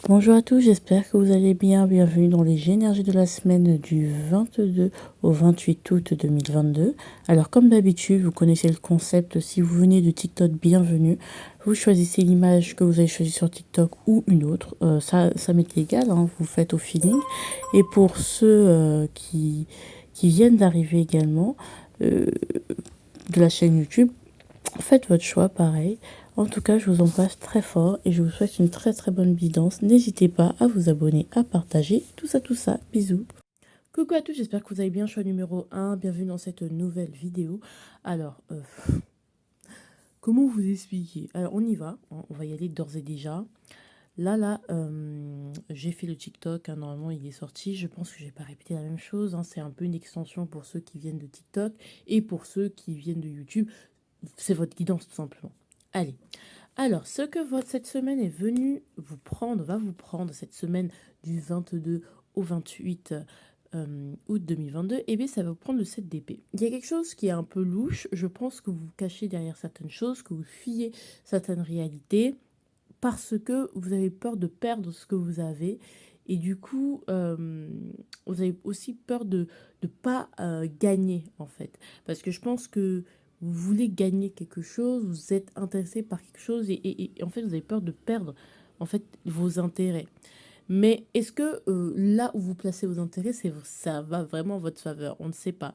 Bonjour à tous, j'espère que vous allez bien. Bienvenue dans les énergies de la semaine du 22 au 28 août 2022. Alors comme d'habitude, vous connaissez le concept, si vous venez de TikTok, bienvenue. Vous choisissez l'image que vous avez choisie sur TikTok ou une autre. Ça m'est égal, hein, vous faites au feeling. Et pour ceux qui viennent d'arriver également de la chaîne YouTube, faites votre choix, pareil. En tout cas, je vous embrasse très fort et je vous souhaite une très très bonne bidance. N'hésitez pas à vous abonner, à partager, tout ça, tout ça. Bisous. Coucou à tous, j'espère que vous allez bien. Choix numéro 1, bienvenue dans cette nouvelle vidéo. Alors, comment vous expliquer? Alors, on y va, hein, on va y aller d'ores et déjà. Là, j'ai fait le TikTok, hein, normalement il est sorti. Je pense que je vais pas répéter la même chose, hein. C'est un peu une extension pour ceux qui viennent de TikTok et pour ceux qui viennent de YouTube. C'est votre guidance tout simplement. Allez. Alors, ce que cette semaine est venue vous prendre, va vous prendre cette semaine du 22 au 28 août 2022, eh bien, ça va vous prendre le 7 d'épée. Il y a quelque chose qui est un peu louche. Je pense que vous vous cachez derrière certaines choses, que vous fuyez certaines réalités, parce que vous avez peur de perdre ce que vous avez. Et du coup, vous avez aussi peur de ne pas gagner, en fait. Parce que je pense que vous voulez gagner quelque chose, vous êtes intéressé par quelque chose et en fait, vous avez peur de perdre en fait vos intérêts. Mais est-ce que là où vous placez vos intérêts, ça va vraiment en votre faveur? On ne sait pas.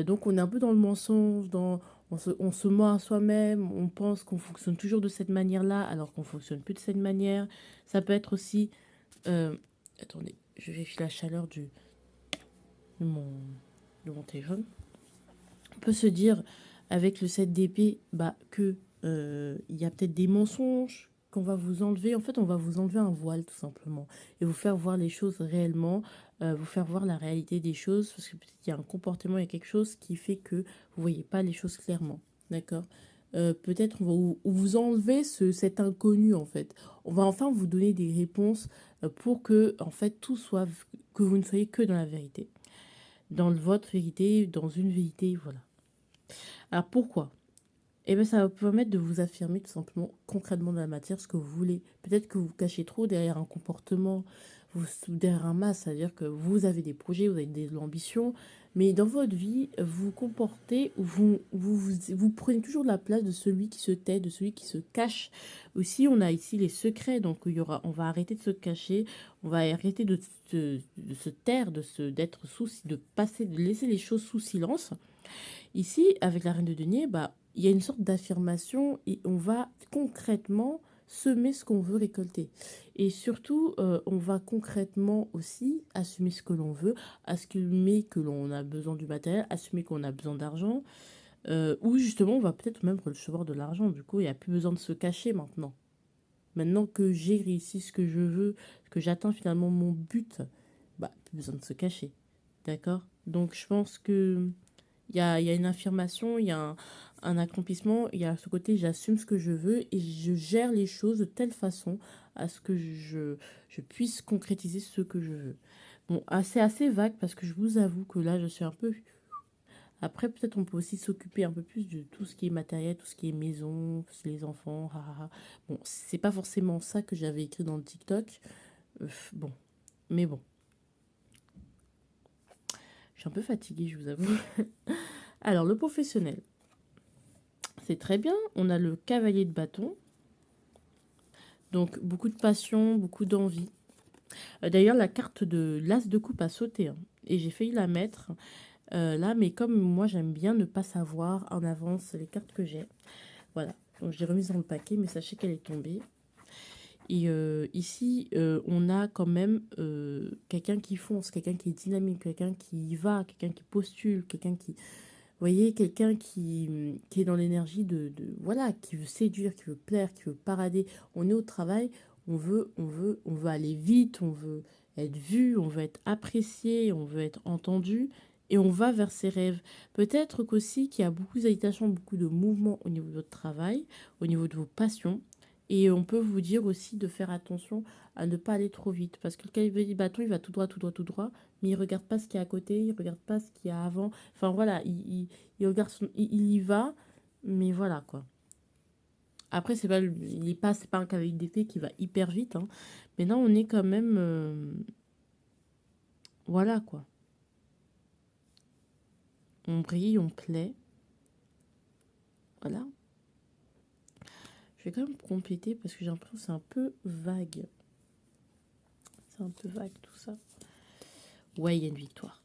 Donc on est un peu dans le mensonge, on se ment à soi-même, on pense qu'on fonctionne toujours de cette manière-là, alors qu'on fonctionne plus de cette manière. Ça peut être aussi... euh, attendez, je vérifie la chaleur de mon, de mon téléphone. On peut se dire, avec le 7 d'épée, bah, que il y a peut-être des mensonges qu'on va vous enlever. En fait, on va vous enlever un voile, tout simplement, et vous faire voir les choses réellement, vous faire voir la réalité des choses, parce que peut-être qu'il y a un comportement, il y a quelque chose qui fait que vous voyez pas les choses clairement. D'accord. Peut-être on va vous enlever cet inconnu, en fait. On va enfin vous donner des réponses pour que, en fait, tout soit, que vous ne soyez que dans la vérité. Dans votre vérité, dans une vérité, voilà. Alors pourquoi? Eh bien, ça va vous permettre de vous affirmer tout simplement, concrètement dans la matière, ce que vous voulez. Peut-être que vous vous cachez trop derrière un comportement, derrière un masque, c'est-à-dire que vous avez des projets, vous avez des ambitions, mais dans votre vie, vous vous comportez, vous prenez toujours la place de celui qui se tait, de celui qui se cache. Aussi, on a ici les secrets, donc on va arrêter de se cacher, on va arrêter de se taire, d'être de passer, de laisser les choses sous silence. Ici, avec la reine de denier, bah, il y a une sorte d'affirmation et on va concrètement semer ce qu'on veut récolter. Et surtout, on va concrètement aussi assumer ce que l'on veut, assumer que l'on a besoin du matériel, assumer qu'on a besoin d'argent, ou justement, on va peut-être même recevoir de l'argent. Du coup, il n'y a plus besoin de se cacher maintenant. Maintenant que j'ai réussi ce que je veux, que j'atteins finalement mon but, bah, plus besoin de se cacher. D'accord? Donc, je pense que il y a une affirmation, il y a un accomplissement, il y a ce côté j'assume ce que je veux et je gère les choses de telle façon à ce que je puisse concrétiser ce que je veux. Bon, c'est assez vague parce que je vous avoue que là, je suis un peu... Après, peut-être on peut aussi s'occuper un peu plus de tout ce qui est matériel, tout ce qui est maison, les enfants, ha, ha, ha. Bon, c'est pas forcément ça que j'avais écrit dans le TikTok. Bon, mais bon, je suis un peu fatiguée, je vous avoue. Alors, le professionnel. C'est très bien. On a le cavalier de bâton. Donc, beaucoup de passion, beaucoup d'envie. D'ailleurs, la carte de l'as de coupe a sauté, hein, et j'ai failli la mettre là, mais comme moi, j'aime bien ne pas savoir en avance les cartes que j'ai. Voilà. Donc, je l'ai remise dans le paquet, mais sachez qu'elle est tombée. Et ici, on a quand même quelqu'un qui fonce, quelqu'un qui est dynamique, quelqu'un qui y va, quelqu'un qui postule, quelqu'un qui... Vous voyez, quelqu'un qui est dans l'énergie voilà, qui veut séduire, qui veut plaire, qui veut parader. On est au travail, on veut aller vite, on veut être vu, on veut être apprécié, on veut être entendu et on va vers ses rêves. Peut-être qu'aussi qu'il y a beaucoup d'agitations, beaucoup de mouvements au niveau de votre travail, au niveau de vos passions. Et on peut vous dire aussi de faire attention à ne pas aller trop vite. Parce que le cavalier de bâton, il va tout droit, tout droit, tout droit. Mais il ne regarde pas ce qu'il y a à côté, il ne regarde pas ce qu'il y a avant. Enfin voilà, il regarde il y va, mais voilà quoi. Après, c'est pas un cavalier d'épée qui va hyper vite, hein. Mais là, on est quand même, voilà quoi. On brille, on plaît. Voilà. Je vais quand même compléter parce que j'ai l'impression que c'est un peu vague. C'est un peu vague tout ça. Ouais, il y a une victoire.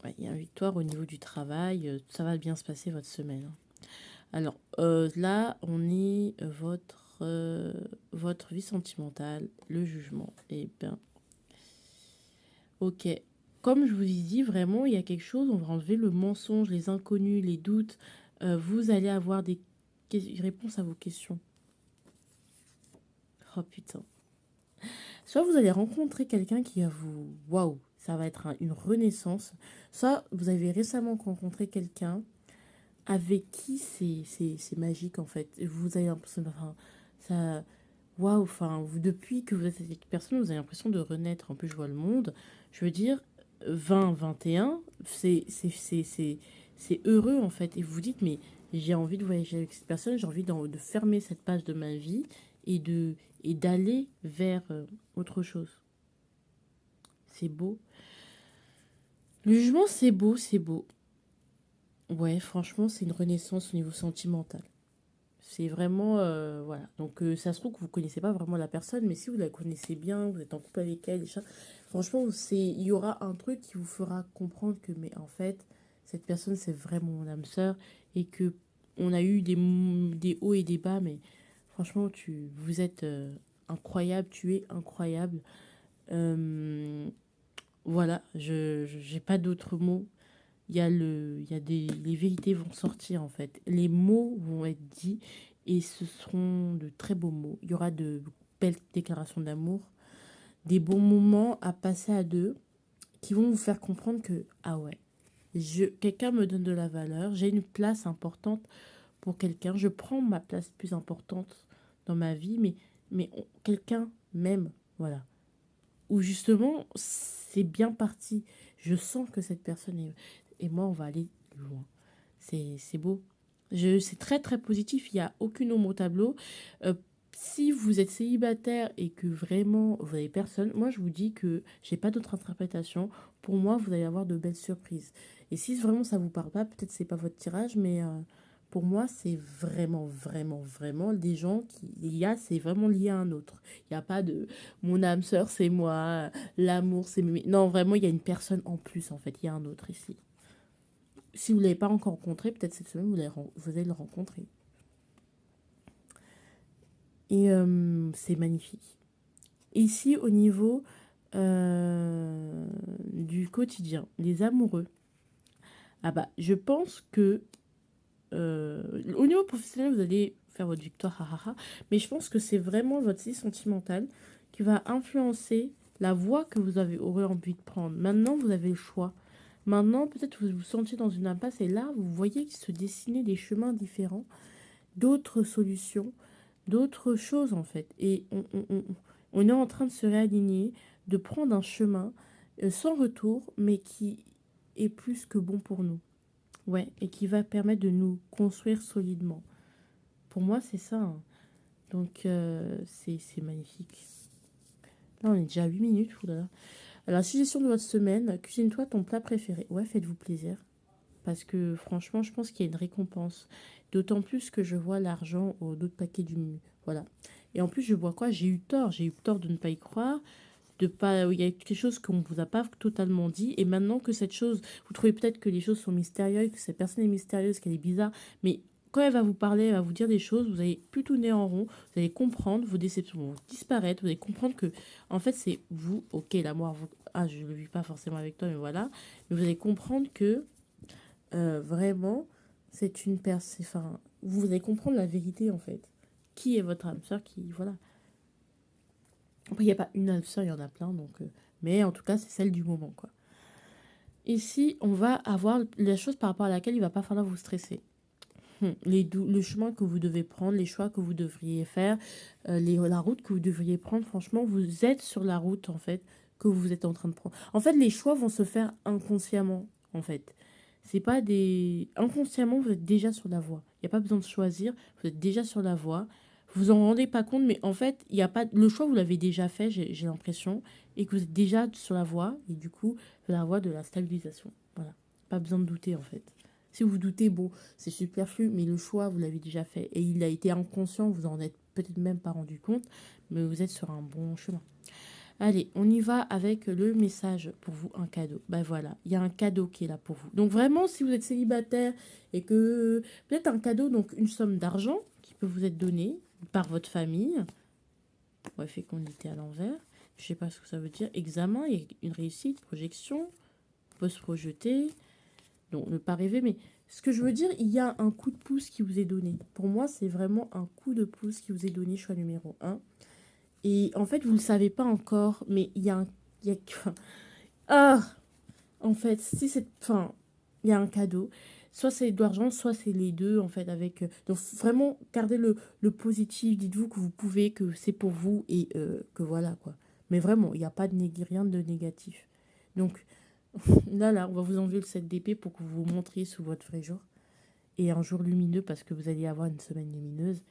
Ouais, il y a une victoire au niveau du travail. Ça va bien se passer votre semaine, hein. Alors là, on est votre vie sentimentale, le jugement. Et ben, ok. Comme je vous ai dit, vraiment, il y a quelque chose. On va enlever le mensonge, les inconnus, les doutes. Vous allez avoir des réponses à vos questions. Oh putain. Soit vous allez rencontrer quelqu'un qui va vous... Waouh, ça va être une renaissance. Soit vous avez récemment rencontré quelqu'un avec qui c'est magique en fait. Et vous avez l'impression... Enfin, ça... Waouh, enfin, vous, depuis que vous êtes avec cette personne, vous avez l'impression de renaître un peu, je vois le monde. Je veux dire, 2021, c'est heureux en fait. Et vous vous dites, mais j'ai envie de voyager avec cette personne, j'ai envie de fermer cette page de ma vie et de et d'aller vers autre chose. C'est beau. Le jugement, c'est beau, c'est beau. Ouais, franchement, c'est une renaissance au niveau sentimental. C'est vraiment, voilà. Donc, ça se trouve que vous connaissez pas vraiment la personne, mais si vous la connaissez bien, vous êtes en couple avec elle, et ça, franchement, il y aura un truc qui vous fera comprendre que, mais en fait, cette personne, c'est vraiment mon âme sœur, et que on a eu des hauts et des bas, mais franchement, vous êtes incroyable, tu es incroyable. Euh, voilà, j'ai pas d'autres mots. Les vérités vont sortir en fait. Les mots vont être dits et ce seront de très beaux mots. Il y aura de belles déclarations d'amour, des bons moments à passer à deux qui vont vous faire comprendre que, ah ouais, quelqu'un me donne de la valeur, j'ai une place importante pour quelqu'un, je prends ma place plus importante dans ma vie, mais quelqu'un m'aime, voilà. Ou justement, c'est bien parti. Je sens que cette personne est... Et moi, on va aller loin. C'est beau. C'est très très positif, il n'y a aucune ombre au tableau. Euh, si vous êtes célibataire et que vraiment vous n'avez personne, moi je vous dis que j'ai pas d'autre interprétation. Pour moi, vous allez avoir de belles surprises. Et si vraiment ça vous parle pas, peut-être c'est pas votre tirage, mais pour moi c'est vraiment vraiment vraiment des gens qui c'est vraiment lié à un autre. Il n'y a pas de mon âme sœur c'est moi, l'amour c'est non vraiment il y a une personne en plus en fait, il y a un autre ici. Si vous ne l'avez pas encore rencontré, peut-être cette semaine, vous allez le rencontrer. Et c'est magnifique. Ici, au niveau du quotidien, les amoureux, ah bah, je pense que au niveau professionnel, vous allez faire votre victoire, hahaha, mais je pense que c'est vraiment votre vie sentimentale qui va influencer la voie que aurez envie de prendre. Maintenant, vous avez le choix. Maintenant, peut-être vous vous sentez dans une impasse et là, vous voyez se dessiner des chemins différents, d'autres solutions, d'autres choses en fait. Et on est en train de se réaligner, de prendre un chemin sans retour, mais qui est plus que bon pour nous. Ouais, et qui va permettre de nous construire solidement. Pour moi, c'est ça, hein. Donc, c'est magnifique. Là, on est déjà à 8 minutes. Oulala. Alors, suggestion de votre semaine, cuisine-toi ton plat préféré. Ouais, faites-vous plaisir. Parce que franchement, je pense qu'il y a une récompense. D'autant plus que je vois l'argent au d'autres paquets du... Voilà. Et en plus, je vois quoi? J'ai eu tort. J'ai eu tort de ne pas y croire. De pas... Il y a quelque chose qu'on ne vous a pas totalement dit. Et maintenant que cette chose... Vous trouvez peut-être que les choses sont mystérieuses, que cette personne est mystérieuse, qu'elle est bizarre. Mais quand elle va vous parler, elle va vous dire des choses, vous allez plus tourner en rond. Vous allez comprendre, vos déceptions vont disparaître. Vous allez comprendre que, en fait, c'est vous. Ok, l'amour... Ah, je ne le vis pas forcément avec toi, mais voilà. Mais vous allez comprendre que vraiment, c'est une personne. Enfin, vous allez comprendre la vérité en fait. Qui est votre âme sœur qui, voilà. Après, il n'y a pas une âme sœur, il y en a plein, donc. Mais en tout cas, c'est celle du moment, quoi. Ici, on va avoir la chose par rapport à laquelle il va pas falloir vous stresser. Le chemin que vous devez prendre, les choix que vous devriez faire, la route que vous devriez prendre, franchement, vous êtes sur la route, en fait, que vous êtes en train de prendre. En fait, les choix vont se faire inconsciemment, en fait. C'est pas des... Inconsciemment, vous êtes déjà sur la voie. Il n'y a pas besoin de choisir, vous êtes déjà sur la voie. Vous en rendez pas compte, mais en fait, il y a pas le choix, vous l'avez déjà fait, j'ai l'impression, et que vous êtes déjà sur la voie, et du coup, la voie de la stabilisation. Voilà. Pas besoin de douter, en fait. Si vous doutez, bon, c'est superflu, mais le choix, vous l'avez déjà fait. Et il a été inconscient, vous en êtes peut-être même pas rendu compte, mais vous êtes sur un bon chemin. Allez, on y va avec le message pour vous, un cadeau. Ben voilà, il y a un cadeau qui est là pour vous. Donc vraiment, si vous êtes célibataire et que peut-être un cadeau, donc une somme d'argent qui peut vous être donnée par votre famille. Ouais, fécondité à l'envers. Je sais pas ce que ça veut dire. Examen, il y a une réussite, projection, on peut se projeter. Donc ne pas rêver, mais ce que je veux dire, il y a un coup de pouce qui vous est donné. Pour moi, c'est vraiment un coup de pouce qui vous est donné, choix numéro un. Et en fait, vous ne le savez pas encore, mais il y a un... Il y a... Ah, en fait, si c'est... Enfin, il y a un cadeau. Soit c'est de l'argent, soit c'est les deux, en fait, avec... Donc, vraiment, gardez le positif. Dites-vous que vous pouvez, que c'est pour vous et que voilà, quoi. Mais vraiment, il n'y a pas de rien de négatif. Donc, là, on va vous enlever le 7 d'épée pour que vous vous montriez sous votre vrai jour. Et un jour lumineux, parce que vous allez avoir une semaine lumineuse.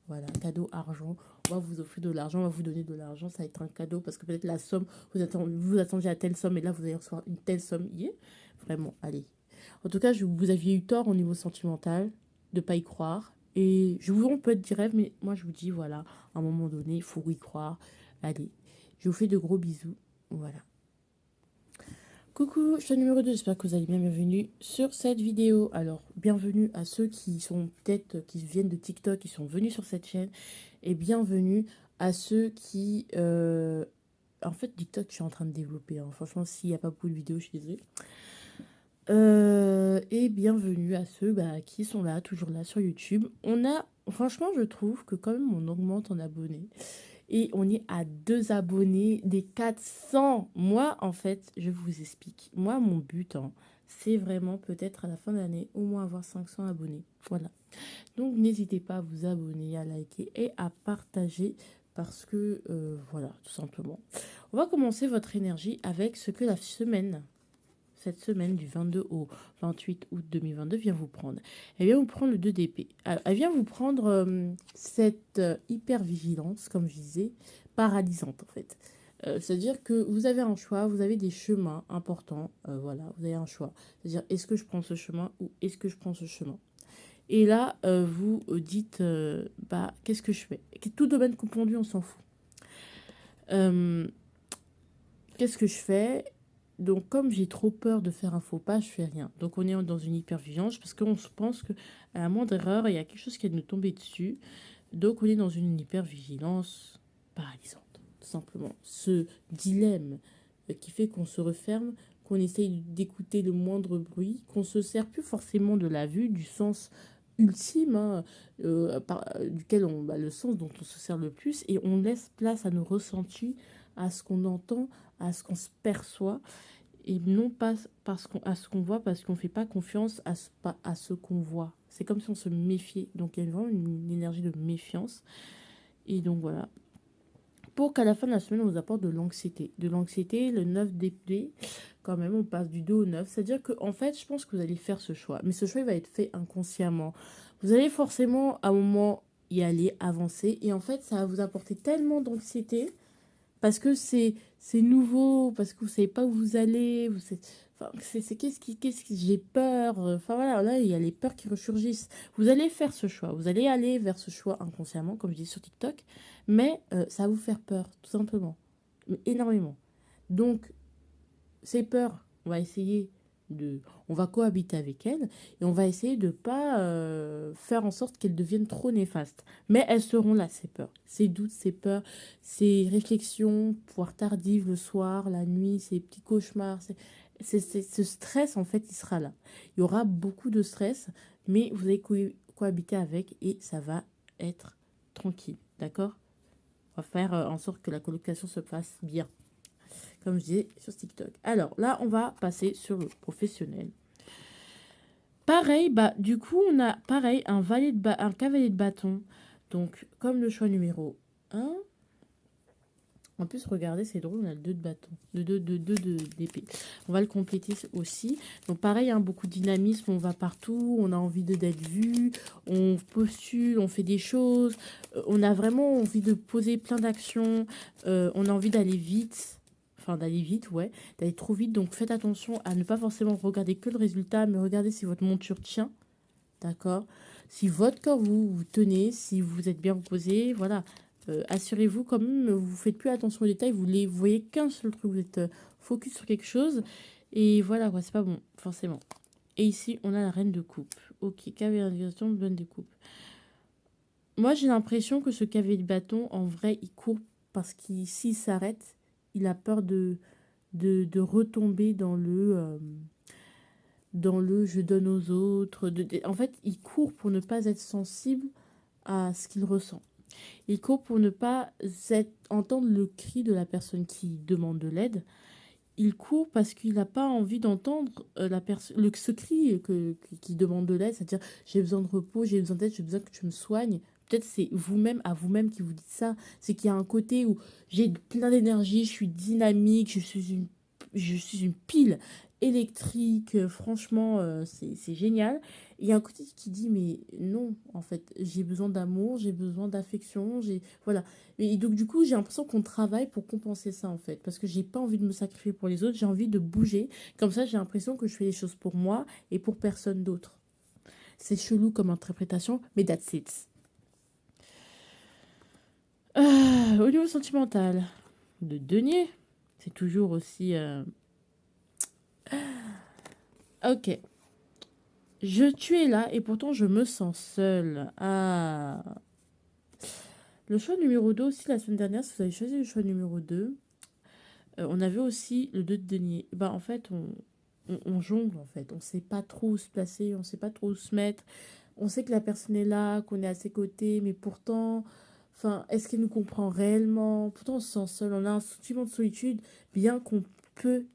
Voilà, cadeau argent. On va vous offrir de l'argent, on va vous donner de l'argent. Ça va être un cadeau parce que peut-être la somme, vous attendiez à telle somme et là vous allez recevoir une telle somme. Vraiment, allez. En tout cas, vous aviez eu tort au niveau sentimental de ne pas y croire. Et on peut être du rêve, mais moi je vous dis, voilà, à un moment donné, il faut y croire. Allez, je vous fais de gros bisous. Voilà. Coucou, je suis numéro 2, j'espère que vous allez bien, bienvenue sur cette vidéo. Alors, bienvenue à ceux qui sont peut-être, qui viennent de TikTok, qui sont venus sur cette chaîne, et bienvenue à ceux qui... En fait, TikTok, je suis en train de développer, hein. Franchement, s'il n'y a pas beaucoup de vidéos, je suis désolée. Et bienvenue à ceux qui sont là, toujours là sur YouTube. Franchement, je trouve que quand même, on augmente en abonnés. Et on est à 2 abonnés des 400. Moi, en fait, je vous explique. Moi, mon but, hein, c'est vraiment peut-être à la fin de l'année, au moins avoir 500 abonnés. Voilà. Donc, n'hésitez pas à vous abonner, à liker et à partager parce que, voilà, tout simplement. On va commencer votre énergie avec ce que cette semaine du 22 au 28 août 2022 vient vous prendre. Elle vient vous prendre le 2 d'épée. Elle vient vous prendre cette hyper-vigilance, comme je disais, paralysante en fait. C'est-à-dire que vous avez un choix, vous avez des chemins importants, voilà, vous avez un choix. C'est-à-dire, est-ce que je prends ce chemin ou est-ce que je prends ce chemin? Et là, vous dites, qu'est-ce que je fais? Tout domaine confondu, on s'en fout. Qu'est-ce que je fais? Donc, comme j'ai trop peur de faire un faux pas, je fais rien. Donc, on est dans une hypervigilance parce qu'on se pense qu'à la moindre erreur, il y a quelque chose qui va nous tomber dessus. Donc, on est dans une hypervigilance paralysante, tout simplement. Ce dilemme qui fait qu'on se referme, qu'on essaye d'écouter le moindre bruit, qu'on se sert plus forcément de la vue, du sens ultime, hein, duquel le sens dont on se sert le plus, et on laisse place à nos ressentis, à ce qu'on entend, à ce qu'on se perçoit, et non pas à ce qu'on voit, parce qu'on ne fait pas confiance à ce qu'on voit. C'est comme si on se méfiait. Donc il y a vraiment une énergie de méfiance. Et donc voilà. Pour qu'à la fin de la semaine, on vous apporte de l'anxiété. De l'anxiété, le 9 d'épée, quand même, on passe du 2 au 9. C'est-à-dire qu'en fait, je pense que vous allez faire ce choix. Mais ce choix, il va être fait inconsciemment. Vous allez forcément, à un moment, y aller, avancer. Et en fait, ça va vous apporter tellement d'anxiété parce que c'est nouveau, parce que vous savez pas où vous allez, enfin, qu'est-ce qui j'ai peur, enfin voilà, là il y a les peurs qui ressurgissent. Vous allez faire ce choix, vous allez aller vers ce choix inconsciemment, comme je dis sur TikTok, mais ça va vous faire peur, tout simplement, mais énormément. Donc ces peurs, on va cohabiter avec elles et on va essayer de pas faire en sorte qu'elles deviennent trop néfastes. Mais elles seront là, ces peurs, ces doutes, ces peurs, ces réflexions, voire tardives le soir, la nuit, ces petits cauchemars. Ce stress, en fait, il sera là. Il y aura beaucoup de stress, mais vous allez cohabiter avec et ça va être tranquille, d'accord? On va faire en sorte que la colocation se passe bien, comme je disais sur TikTok. Alors là, on va passer sur le professionnel. Pareil, du coup, on a pareil un cavalier de bâton. Donc, comme le choix numéro 1, En plus, regardez, c'est drôle, on a le 2 de bâton, d'épée. On va le compléter aussi. Donc pareil, hein, beaucoup de dynamisme, on va partout, on a envie d'être vu, on postule, on fait des choses, on a vraiment envie de poser plein d'actions, on a envie d'aller vite. Enfin, d'aller vite, ouais, d'aller trop vite. Donc faites attention à ne pas forcément regarder que le résultat, mais regardez si votre monture tient, d'accord? Si votre corps vous tenez, si vous êtes bien reposé, voilà. Assurez-vous quand même, vous faites plus attention aux détails, vous voyez qu'un seul truc, vous êtes focus sur quelque chose. Et voilà, quoi, c'est pas bon, forcément. Et ici, on a la reine de coupe. Ok, cavalier d'indication, bonne de coupe. Moi, j'ai l'impression que ce cavalier de bâton, en vrai, il court parce qu'il s'il s'arrête, il a peur de retomber dans le je donne aux autres. En fait, il court pour ne pas être sensible à ce qu'il ressent. Il court pour ne pas entendre le cri de la personne qui demande de l'aide. Il court parce qu'il n'a pas envie d'entendre ce cri qui demande de l'aide, c'est-à-dire j'ai besoin de repos, j'ai besoin d'aide, j'ai besoin que tu me soignes. Peut-être c'est vous-même, à vous-même qui vous dites ça. C'est qu'il y a un côté où j'ai plein d'énergie, je suis dynamique, je suis une pile électrique. Franchement, c'est génial. Il y a un côté qui dit mais non, en fait, j'ai besoin d'amour, j'ai besoin d'affection, voilà. Et donc, du coup, j'ai l'impression qu'on travaille pour compenser ça, en fait. Parce que j'ai pas envie de me sacrifier pour les autres, j'ai envie de bouger. Comme ça, j'ai l'impression que je fais les choses pour moi et pour personne d'autre. C'est chelou comme interprétation, mais that's it. Au niveau sentimental, de denier, c'est toujours aussi... Ok. Tu es là et pourtant je me sens seule. Ah. Le choix numéro 2 aussi, la semaine dernière, si vous avez choisi le choix numéro 2, on avait aussi le 2 de denier. Bah, en fait, on jongle, en fait. On sait pas trop où se placer, on sait pas trop où se mettre. On sait que la personne est là, qu'on est à ses côtés, mais pourtant, enfin, est-ce qu'elle nous comprend réellement? Pourtant, on se sent seul. On a un sentiment de solitude, bien qu'on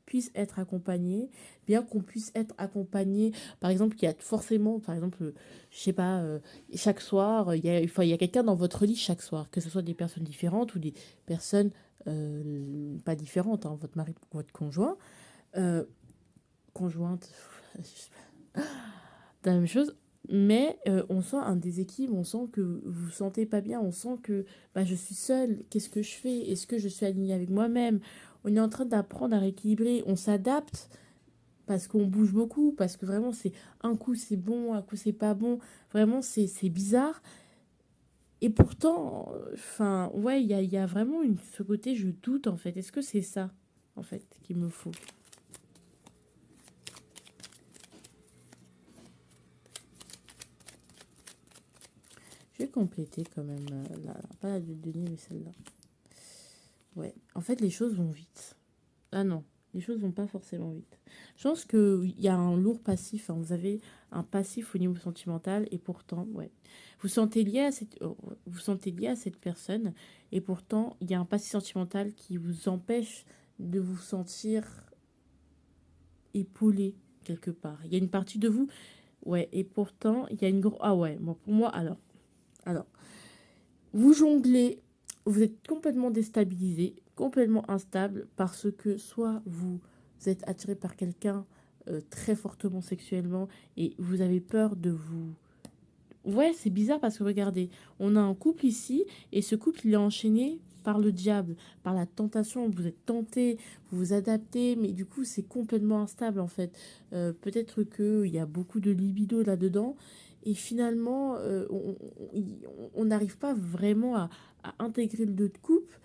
puisse être accompagné, bien qu'on puisse être accompagné. Par exemple, il y a forcément, par exemple, je sais pas, chaque soir, enfin, il y a quelqu'un dans votre lit chaque soir, que ce soit des personnes différentes ou des personnes pas différentes, hein, votre mari, votre conjoint, euh, conjointe, je sais pas, la même chose. Mais on sent un déséquilibre, on sent que vous vous sentez pas bien, on sent que bah, je suis seule, qu'est-ce que je fais? Est-ce que je suis alignée avec moi-même? On est en train d'apprendre à rééquilibrer, on s'adapte parce qu'on bouge beaucoup, parce que vraiment c'est un coup c'est bon, un coup c'est pas bon, vraiment c'est bizarre. Et pourtant, enfin ouais, il y a vraiment ce côté je doute en fait. Est-ce que c'est ça en fait qu'il me faut? Je vais compléter quand même, pas la de Denis, mais celle-là. Ouais, en fait, les choses vont vite. Ah non, les choses vont pas forcément vite. Je pense qu'il y a un lourd passif, hein. Vous avez un passif au niveau sentimental et pourtant, ouais. Vous sentez lié à cette personne et pourtant, il y a un passif sentimental qui vous empêche de vous sentir épaulé quelque part. Il y a une partie de vous, ouais, et pourtant, il y a une grosse... Ah ouais, bon, pour moi, alors, vous jonglez, vous êtes complètement déstabilisé, complètement instable, parce que soit vous êtes attiré par quelqu'un très fortement sexuellement et vous avez peur de vous... Ouais, c'est bizarre parce que regardez, on a un couple ici et ce couple il est enchaîné par le diable, par la tentation. Vous êtes tenté, vous vous adaptez, mais du coup c'est complètement instable en fait. Peut-être qu'il y a beaucoup de libido là-dedans et finalement on n'arrive pas vraiment à intégrer le deux de couple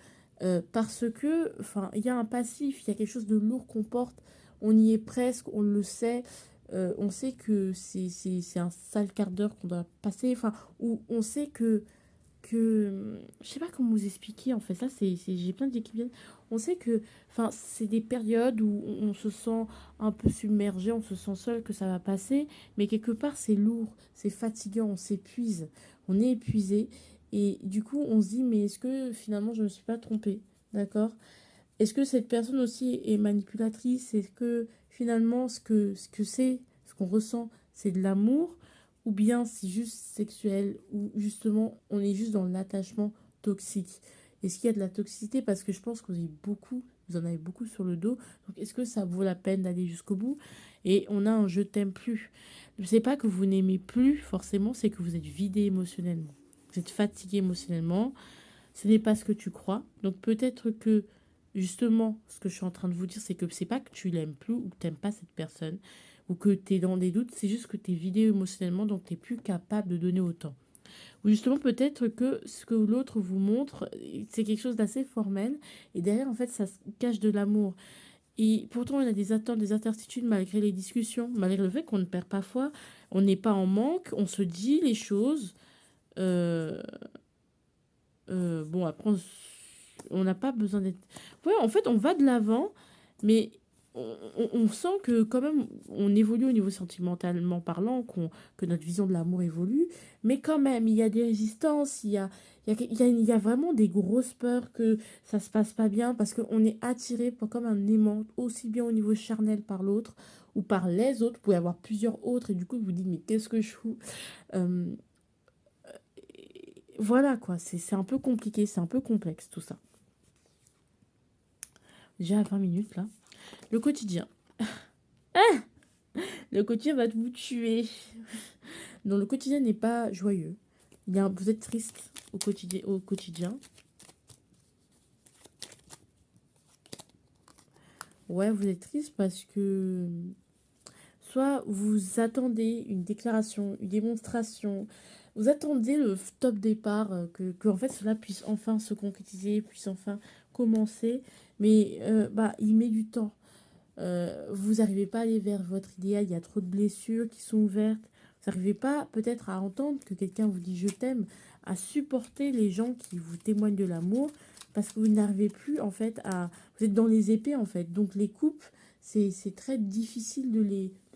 parce que, enfin, il y a un passif, il y a quelque chose de lourd qu'on porte. On y est presque, on le sait. On sait que c'est un sale quart d'heure qu'on doit passer, enfin, où on sait je sais pas comment vous expliquer en fait, ça j'ai plein d'idées qui viennent. On sait que, enfin, c'est des périodes où on se sent un peu submergé, on se sent seul, que ça va passer, mais quelque part c'est lourd, c'est fatigant, on s'épuise, on est épuisé, et du coup on se dit, mais est-ce que finalement je ne me suis pas trompée, d'accord? Est-ce que cette personne aussi est manipulatrice? Est-ce que finalement ce qu'on ressent, c'est de l'amour? Ou bien c'est juste sexuel? Ou justement on est juste dans l'attachement toxique? Est-ce qu'il y a de la toxicité? Parce que je pense que vous en avez beaucoup sur le dos. Donc, est-ce que ça vaut la peine d'aller jusqu'au bout? Et on a un je t'aime plus. C'est pas que vous n'aimez plus forcément, c'est que vous êtes vidé émotionnellement. Vous êtes fatigué émotionnellement. Ce n'est pas ce que tu crois. Donc, peut-être que justement, ce que je suis en train de vous dire, c'est que c'est pas que tu l'aimes plus ou que tu n'aimes pas cette personne ou que tu es dans des doutes, c'est juste que tu es vidé émotionnellement, donc tu n'es plus capable de donner autant. Ou justement, peut-être que ce que l'autre vous montre, c'est quelque chose d'assez formel, et derrière, en fait, ça se cache de l'amour. Et pourtant, il y a des attentes, des incertitudes malgré les discussions, malgré le fait qu'on ne perd pas foi, on n'est pas en manque, on se dit les choses. Euh, bon, après, on n'a pas besoin d'être... Ouais, en fait, on va de l'avant, mais on sent que quand même, on évolue au niveau sentimentalement parlant, que notre vision de l'amour évolue, mais quand même, il y a des résistances, il y a vraiment des grosses peurs que ça se passe pas bien, parce qu'on est attiré comme un aimant, aussi bien au niveau charnel par l'autre, ou par les autres, vous pouvez avoir plusieurs autres, et du coup, vous vous dites, mais qu'est-ce que je fous? Euh, voilà, quoi, c'est un peu compliqué, c'est un peu complexe, tout ça. Déjà à 20 minutes, là. Le quotidien. Le quotidien va vous tuer. Donc le quotidien n'est pas joyeux. Vous êtes triste au quotidien. Ouais, vous êtes triste parce que soit vous attendez une déclaration, une démonstration, vous attendez le top départ, que en fait cela puisse enfin se concrétiser, puisse enfin commencer, mais bah, il met du temps. Vous n'arrivez pas à aller vers votre idéal, il y a trop de blessures qui sont ouvertes. Vous n'arrivez pas peut-être à entendre que quelqu'un vous dit je t'aime, à supporter les gens qui vous témoignent de l'amour, parce que vous n'arrivez plus en fait à... Vous êtes dans les épées en fait, donc les coupes, c'est très difficile de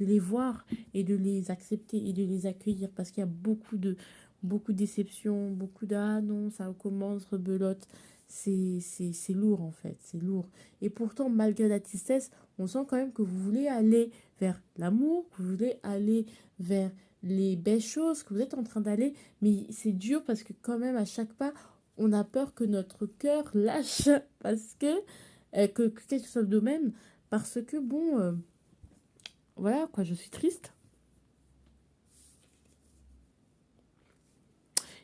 les voir et de les accepter et de les accueillir, parce qu'il y a beaucoup de déceptions, beaucoup de ah non, ça commence, rebelote. C'est lourd en fait, c'est lourd. Et pourtant, malgré la tristesse, on sent quand même que vous voulez aller vers l'amour, que vous voulez aller vers les belles choses, que vous êtes en train d'aller, mais c'est dur parce que quand même à chaque pas, on a peur que notre cœur lâche parce que quel que soit le domaine, parce que bon, voilà quoi, je suis triste.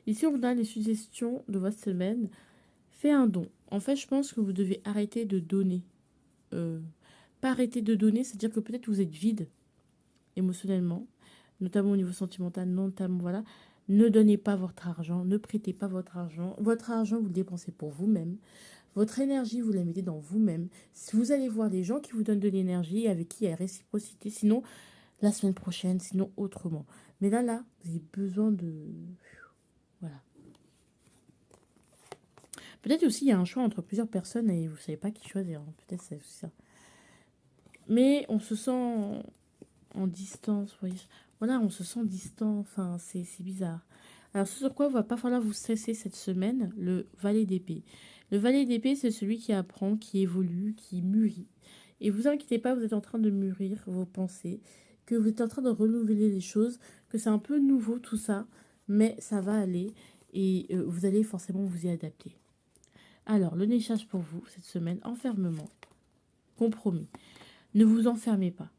Ici, on a les suggestions de votre semaine. Fais un don. En fait, je pense que vous devez arrêter de donner. Euh, Pas arrêter de donner, c'est-à-dire que peut-être vous êtes vide émotionnellement, notamment au niveau sentimental, notamment, voilà. Ne donnez pas votre argent, ne prêtez pas votre argent. Votre argent, vous le dépensez pour vous-même. Votre énergie, vous la mettez dans vous-même. Si vous allez voir les gens qui vous donnent de l'énergie, avec qui il y a réciprocité, sinon la semaine prochaine, sinon autrement. Mais là, vous avez besoin de... Voilà. Peut-être aussi il y a un choix entre plusieurs personnes et vous ne savez pas qui choisir, hein. Peut-être c'est aussi ça. Mais on se sent en distance, vous voyez. Voilà, on se sent distant, enfin, c'est bizarre. Alors, ce sur quoi il va pas falloir vous stresser cette semaine, le valet d'épée. Le valet d'épée, c'est celui qui apprend, qui évolue, qui mûrit. Et vous inquiétez pas, vous êtes en train de mûrir vos pensées, que vous êtes en train de renouveler les choses, que c'est un peu nouveau tout ça, mais ça va aller et vous allez forcément vous y adapter. Alors, le message pour vous cette semaine, enfermement, compromis. Ne vous enfermez pas.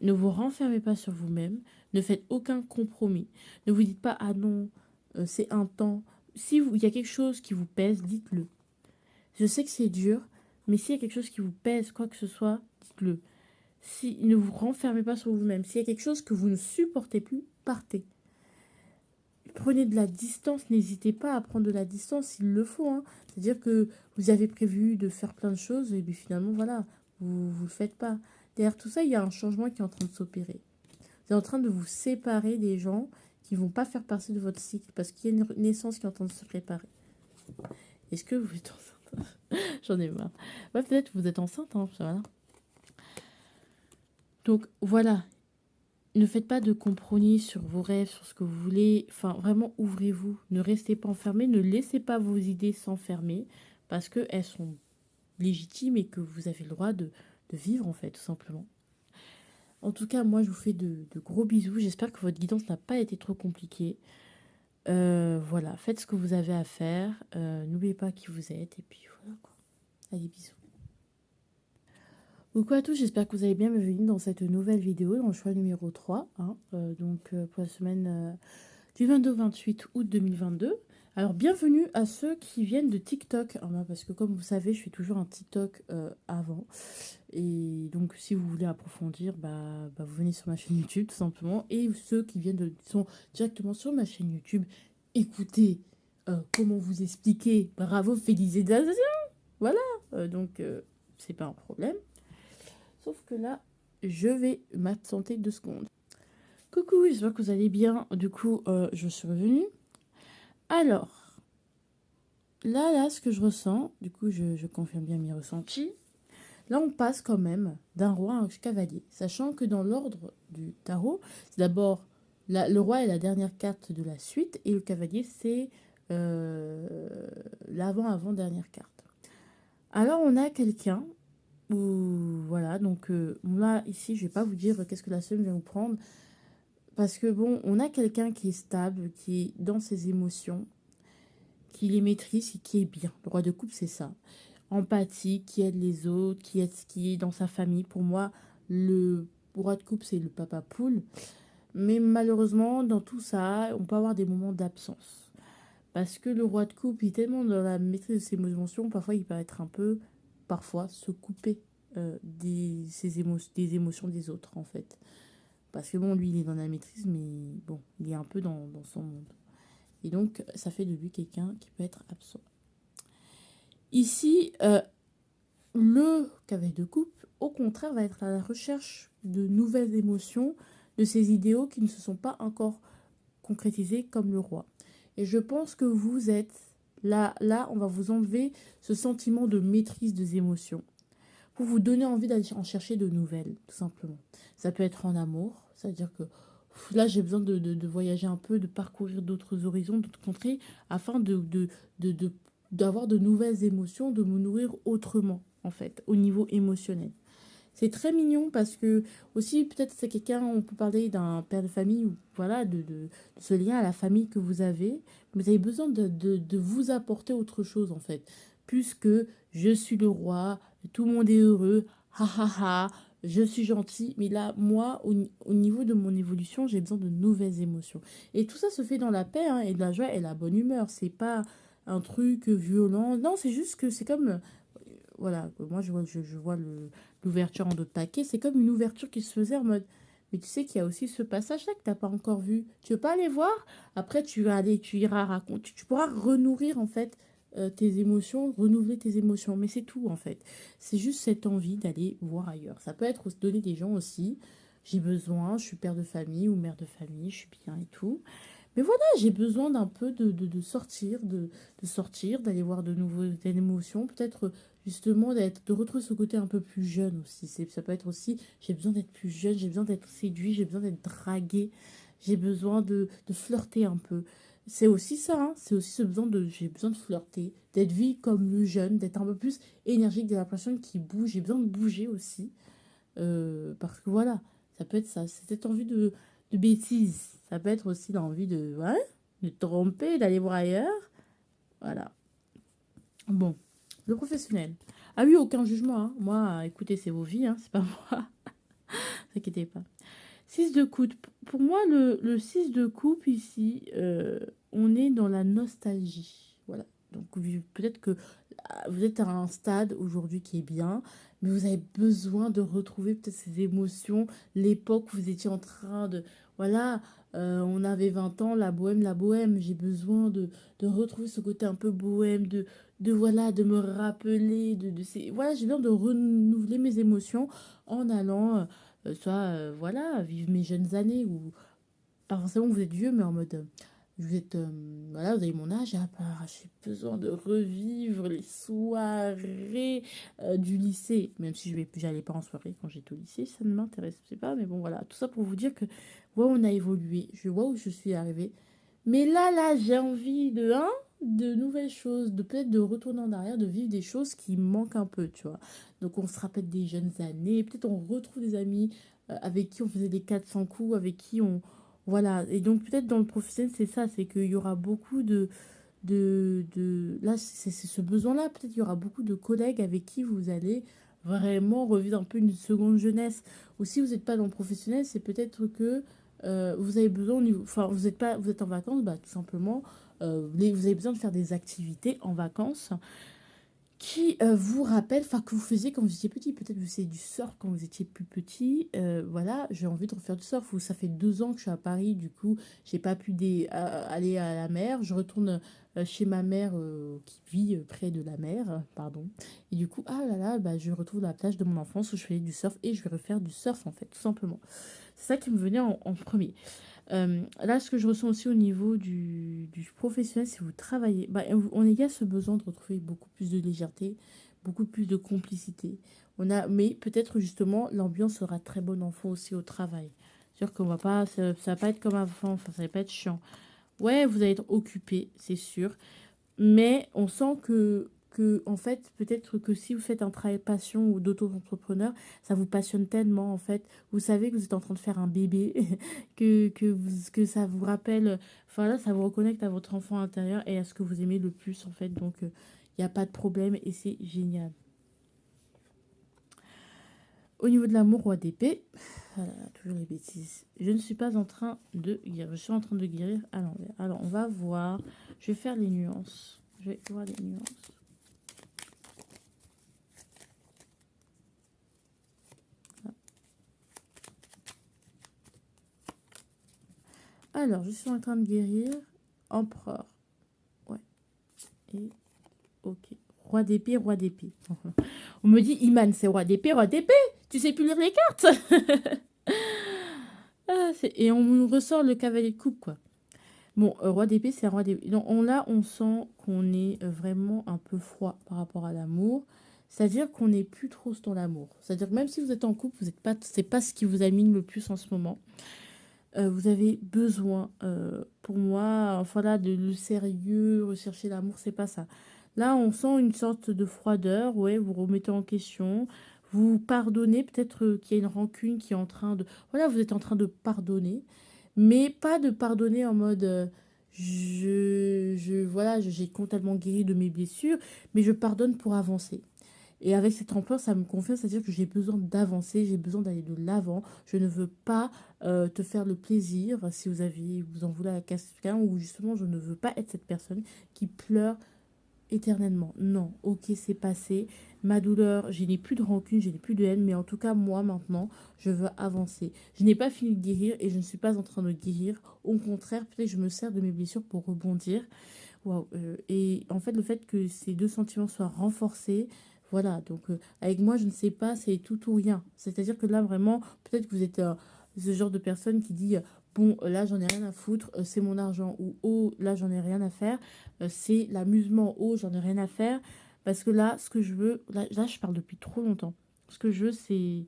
Ne vous renfermez pas sur vous-même. Ne faites aucun compromis. Ne vous dites pas, ah non, c'est un temps. Si il y a quelque chose qui vous pèse, dites-le. Je sais que c'est dur, mais s'il y a quelque chose qui vous pèse, quoi que ce soit, dites-le. Si, ne vous renfermez pas sur vous-même. S'il y a quelque chose que vous ne supportez plus, partez. Prenez de la distance, n'hésitez pas à prendre de la distance s'il le faut, hein. C'est-à-dire que vous avez prévu de faire plein de choses et puis finalement, voilà, vous ne le faites pas. Derrière tout ça, il y a un changement qui est en train de s'opérer. Vous êtes en train de vous séparer des gens qui vont pas faire partie de votre cycle parce qu'il y a une naissance qui est en train de se préparer. Est-ce que vous êtes enceinte? J'en ai marre. Ouais, peut-être que vous êtes enceinte, hein, voilà. Donc voilà, ne faites pas de compromis sur vos rêves, sur ce que vous voulez. Enfin, vraiment, ouvrez-vous. Ne restez pas enfermés. Ne laissez pas vos idées s'enfermer parce qu'elles sont légitimes et que vous avez le droit de vivre, en fait, tout simplement. En tout cas, moi, je vous fais de gros bisous. J'espère que votre guidance n'a pas été trop compliquée. Voilà, faites ce que vous avez à faire. N'oubliez pas qui vous êtes. Et puis voilà quoi. Allez, bisous. Coucou à tous, j'espère que vous allez bien. Bienvenue dans cette nouvelle vidéo, dans le choix numéro 3. Pour la semaine du 22 au 28 août 2022. Alors, bienvenue à ceux qui viennent de TikTok. Parce que comme vous savez, je fais toujours un TikTok avant. Et donc, si vous voulez approfondir, vous venez sur ma chaîne YouTube, tout simplement. Et ceux qui sont directement sur ma chaîne YouTube, écoutez, comment vous expliquer. Bravo, félicitations. Voilà, c'est pas un problème. Sauf que là, je vais m'absenter 2 secondes. Coucou, j'espère que vous allez bien. Du coup, je suis revenue. Alors, là, ce que je ressens, du coup, je confirme bien mes ressentis. Là, on passe quand même d'un roi à un cavalier. Sachant que dans l'ordre du tarot, c'est d'abord le roi est la dernière carte de la suite et le cavalier, c'est l'avant-avant-dernière carte. Alors, on a quelqu'un où, voilà, donc là, ici, je vais pas vous dire qu'est-ce que la semaine vient vous prendre. Parce que bon, on a quelqu'un qui est stable, qui est dans ses émotions, qui les maîtrise et qui est bien. Le roi de coupe, c'est ça. Empathique, qui aide les autres, qui est dans sa famille. Pour moi, le roi de coupe, c'est le papa poule. Mais malheureusement, dans tout ça, on peut avoir des moments d'absence. Parce que le roi de coupe, il est tellement dans la maîtrise de ses émotions, parfois il peut être un peu, parfois, se couper des émotions des autres, en fait. Parce que bon, lui, il est dans la maîtrise, mais bon, il est un peu dans son monde. Et donc, ça fait de lui quelqu'un qui peut être absent. Ici, le cavalier de coupe, au contraire, va être à la recherche de nouvelles émotions, de ses idéaux qui ne se sont pas encore concrétisés comme le roi. Et je pense que vous êtes là, on va vous enlever ce sentiment de maîtrise des émotions pour vous donner envie d'aller en chercher de nouvelles, tout simplement. Ça peut être en amour, c'est-à-dire que là, j'ai besoin de voyager un peu, de parcourir d'autres horizons, d'autres contrées, afin d'avoir de nouvelles émotions, de me nourrir autrement, en fait, au niveau émotionnel. C'est très mignon parce que aussi peut-être c'est quelqu'un, on peut parler d'un père de famille ou voilà de ce lien à la famille que vous avez. Vous avez besoin de vous apporter autre chose en fait. Plus que je suis le roi, tout le monde est heureux, ha ha ha, je suis gentil. Mais là, moi, au niveau de mon évolution, j'ai besoin de nouvelles émotions. Et tout ça se fait dans la paix hein, et de la joie et la bonne humeur. C'est pas un truc violent. Non, c'est juste que c'est comme voilà, moi je vois l'ouverture en deux paquets, c'est comme une ouverture qui se faisait en mode, mais tu sais qu'il y a aussi ce passage-là que t'as pas encore vu. Tu veux pas aller voir? Après tu vas aller, tu iras raconter, tu pourras renourrir en fait tes émotions, renouveler tes émotions, mais c'est tout en fait. C'est juste cette envie d'aller voir ailleurs. Ça peut être donner des gens aussi. J'ai besoin, je suis père de famille ou mère de famille, je suis bien et tout. Mais voilà, j'ai besoin d'un peu de sortir, de sortir, d'aller voir de nouvelles émotions, peut-être justement de retrouver ce côté un peu plus jeune aussi. Ça peut être aussi, j'ai besoin d'être plus jeune, j'ai besoin d'être séduit, j'ai besoin d'être dragué, j'ai besoin de flirter un peu. C'est aussi ça, hein, c'est aussi ce besoin j'ai besoin de flirter, d'être vie comme le jeune, d'être un peu plus énergique, de la personne qui bouge, j'ai besoin de bouger aussi. Parce que voilà, ça peut être ça, c'est cette envie de bêtises. Ça peut être aussi l'envie de tromper, d'aller voir ailleurs. Voilà. Bon, le professionnel. Ah oui, aucun jugement. Hein. Moi, écoutez, c'est vos vies, hein, c'est pas moi. Ne inquiétez pas. 6 de coupe. Pour moi, le 6 de coupe ici, on est dans la nostalgie. Voilà. Donc peut-être que vous êtes à un stade aujourd'hui qui est bien, mais vous avez besoin de retrouver peut-être ces émotions, l'époque où vous étiez en train de... Voilà, on avait 20 ans, la bohème, la bohème. J'ai besoin de retrouver ce côté un peu bohème, voilà, de me rappeler Voilà, j'ai besoin de renouveler mes émotions en allant, voilà, vivre mes jeunes années, ou pas forcément vous êtes vieux, mais en mode... vous êtes, voilà, vous avez mon âge, et j'ai besoin de revivre les soirées du lycée. Même si j'allais pas en soirée quand j'étais au lycée, ça ne m'intéressait pas. Mais bon, voilà, tout ça pour vous dire que, ouais, on a évolué. Je vois où je suis arrivée. Mais là, j'ai envie de nouvelles choses, de peut-être de retourner en arrière, de vivre des choses qui me manquent un peu, tu vois. Donc, on se rappelle des jeunes années. Peut-être on retrouve des amis avec qui on faisait des 400 coups, avec qui Voilà, et donc peut-être dans le professionnel, c'est ça, c'est qu'il y aura beaucoup là, c'est ce besoin-là, peut-être qu'il y aura beaucoup de collègues avec qui vous allez vraiment revivre un peu une seconde jeunesse. Ou si vous n'êtes pas dans le professionnel, c'est peut-être que vous avez besoin, enfin, vous êtes pas, vous êtes en vacances, bah, tout simplement, vous avez besoin de faire des activités en vacances qui vous rappelle, enfin que vous faisiez quand vous étiez petit. Peut-être que vous faisiez du surf quand vous étiez plus petit. Voilà, j'ai envie de refaire du surf. Ou ça fait 2 ans que je suis à Paris, du coup, j'ai pas pu aller à la mer. Je retourne chez ma mère qui vit près de la mer, pardon. Et du coup, ah là là, bah, je retrouve la plage de mon enfance où je faisais du surf et je vais refaire du surf en fait, tout simplement. C'est ça qui me venait en premier. Là, ce que je ressens aussi au niveau du professionnel, si vous travaillez, bah, il y a ce besoin de retrouver beaucoup plus de légèreté, beaucoup plus de complicité. Mais peut-être justement, l'ambiance sera très bonne enfant aussi au travail. C'est-à-dire qu'on va pas, ça va pas être comme avant, enfin, ça va pas être chiant. Ouais, vous allez être occupé, c'est sûr. Mais on sent en fait, peut-être que si vous faites un travail passion ou d'auto-entrepreneur, ça vous passionne tellement, en fait. Vous savez que vous êtes en train de faire un bébé, que ça vous rappelle, enfin là, ça vous reconnecte à votre enfant intérieur et à ce que vous aimez le plus, en fait. Donc, il n'y a pas de problème et c'est génial. Au niveau de l'amour, roi d'épée, voilà, toujours les bêtises. Je ne suis pas en train de guérir, je suis en train de guérir à l'envers. Alors, on va voir, je vais faire les nuances. Je vais voir les nuances. Alors, je suis en train de guérir. Empereur. Ouais. Et ok. Roi d'épée, roi d'épée. On me dit, Iman, c'est roi d'épée, roi d'épée. Tu sais plus lire les cartes. Ah, et on me ressort le cavalier de coupe, quoi. Bon, roi d'épée, c'est roi d'épée. Donc, là, on sent qu'on est vraiment un peu froid par rapport à l'amour. C'est-à-dire qu'on n'est plus trop dans l'amour. C'est-à-dire que même si vous êtes en couple, vous êtes pas, c'est pas ce qui vous anime le plus en ce moment. Vous avez besoin, pour moi, enfin là, de le sérieux, rechercher l'amour, c'est pas ça. Là, on sent une sorte de froideur, ouais, vous remettez en question, vous pardonnez, peut-être qu'il y a une rancune qui est en train de... Voilà, vous êtes en train de pardonner, mais pas de pardonner en mode... voilà, j'ai complètement guéri de mes blessures, mais je pardonne pour avancer. Et avec cette ampleur, ça me confirme, c'est-à-dire que j'ai besoin d'avancer, j'ai besoin d'aller de l'avant. Je ne veux pas te faire le plaisir, si vous en voulez à quelqu'un, ou justement, je ne veux pas être cette personne qui pleure éternellement. Non, ok, c'est passé. Ma douleur, je n'ai plus de rancune, je n'ai plus de haine, mais en tout cas, moi, maintenant, je veux avancer. Je n'ai pas fini de guérir et je ne suis pas en train de guérir. Au contraire, peut-être que je me sers de mes blessures pour rebondir. Waouh, et en fait, le fait que ces deux sentiments soient renforcés, voilà, donc avec moi, je ne sais pas, c'est tout ou rien. C'est-à-dire que là, vraiment, peut-être que vous êtes ce genre de personne qui dit, bon, là, j'en ai rien à foutre, c'est mon argent, ou oh, là, j'en ai rien à faire, c'est l'amusement, oh, j'en ai rien à faire, parce que là, ce que je veux, là, je parle depuis trop longtemps. Ce que je veux, c'est...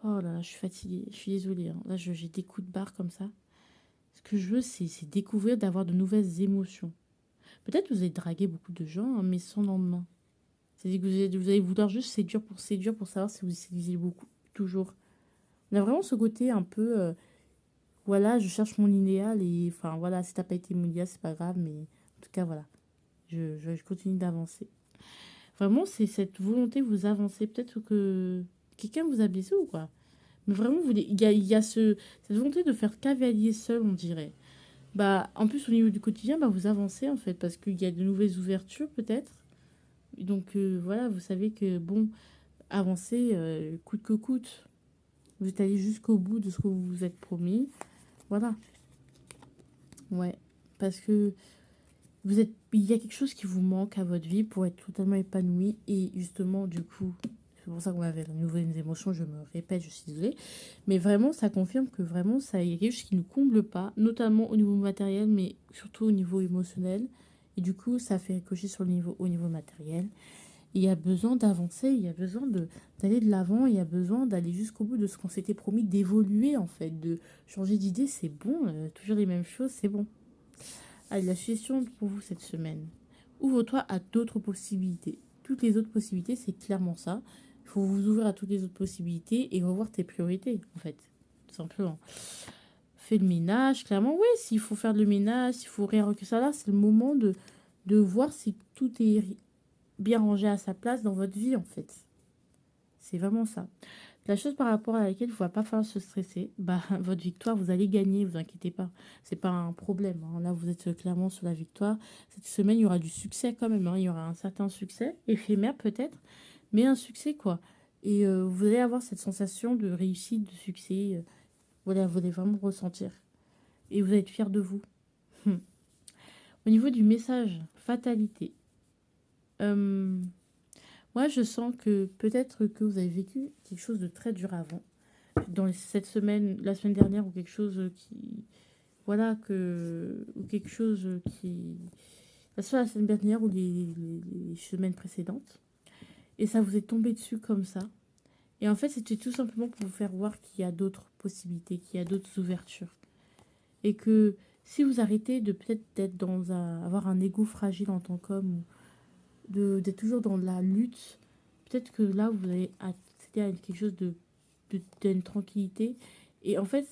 Oh là là, je suis fatiguée, je suis désolée, hein. Là, j'ai des coups de barre comme ça. Ce que je veux, c'est découvrir, d'avoir de nouvelles émotions. Peut-être que vous avez dragué beaucoup de gens, hein, mais sans lendemain. C'est-à-dire que vous allez vouloir juste séduire pour savoir si vous séduisez beaucoup, toujours. On a vraiment ce côté un peu, voilà, je cherche mon idéal et, enfin, voilà, si t'as pas été mon idéal, c'est pas grave, mais en tout cas, voilà, je continue d'avancer. Vraiment, c'est cette volonté, vous avancez. Peut-être que quelqu'un vous a blessé ou quoi. Mais vraiment, il y a cette volonté de faire cavalier seul, on dirait. Bah, en plus, au niveau du quotidien, bah, vous avancez, en fait, parce qu'il y a de nouvelles ouvertures, peut-être. Donc voilà, vous savez que bon, avancer coûte que coûte. Vous êtes allé jusqu'au bout de ce que vous vous êtes promis. Voilà, ouais. Parce que il y a quelque chose qui vous manque à votre vie pour être totalement épanoui. Et justement, du coup, c'est pour ça qu'on avait la nouvelle émotion, je me répète, je suis désolée. Mais vraiment, ça confirme que vraiment, il y a quelque chose qui ne comble pas, notamment au niveau matériel, mais surtout au niveau émotionnel. Et du coup, ça fait cocher sur au niveau matériel. Il y a besoin d'avancer, il y a besoin d'aller de l'avant, il y a besoin d'aller jusqu'au bout de ce qu'on s'était promis, d'évoluer en fait, de changer d'idée, c'est bon, toujours les mêmes choses, c'est bon. Allez, la suggestion pour vous cette semaine. Ouvre-toi à d'autres possibilités. Toutes les autres possibilités, c'est clairement ça. Il faut vous ouvrir à toutes les autres possibilités et revoir tes priorités, en fait, tout simplement. Fais le ménage, clairement, oui, s'il faut faire le ménage, s'il faut réorganiser ça là, c'est le moment de voir si tout est bien rangé à sa place dans votre vie, en fait. C'est vraiment ça. La chose par rapport à laquelle il ne va pas falloir se stresser, bah, votre victoire, vous allez gagner, vous inquiétez pas. C'est pas un problème, hein. Là, vous êtes clairement sur la victoire. Cette semaine, il y aura du succès quand même, hein. Il y aura un certain succès, éphémère peut-être, mais un succès, quoi. Et vous allez avoir cette sensation de réussite, de succès. Voilà, vous allez vraiment ressentir. Et vous allez être fier de vous. Hum. Au niveau du message, fatalité. euh, Moi, je sens que peut-être que vous avez vécu quelque chose de très dur avant. Cette semaine, la semaine dernière, ou quelque chose qui. Voilà, ou quelque chose qui. Soit la semaine dernière ou les semaines précédentes. Et ça vous est tombé dessus comme ça. Et en fait, c'était tout simplement pour vous faire voir qu'il y a d'autres possibilités, qu'il y a d'autres ouvertures. Et que si vous arrêtez de peut-être avoir un ego fragile en tant qu'homme, ou d'être toujours dans la lutte, peut-être que là, vous allez accéder à quelque chose d'une tranquillité. Et en fait,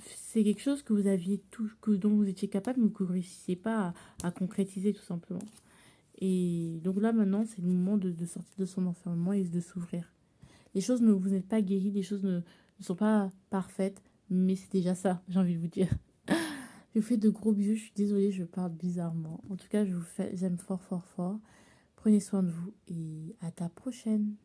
c'est quelque chose que vous aviez dont vous étiez capable, mais que vous ne réussissiez pas à concrétiser tout simplement. Et donc là, maintenant, c'est le moment de sortir de son enfermement et de s'ouvrir. Les choses ne vous n'êtes pas guéri, les choses ne sont pas parfaites, mais c'est déjà ça, j'ai envie de vous dire. Je vous fais de gros bisous, je suis désolée, je parle bizarrement. En tout cas, j'aime fort, fort, fort. Prenez soin de vous et à ta prochaine.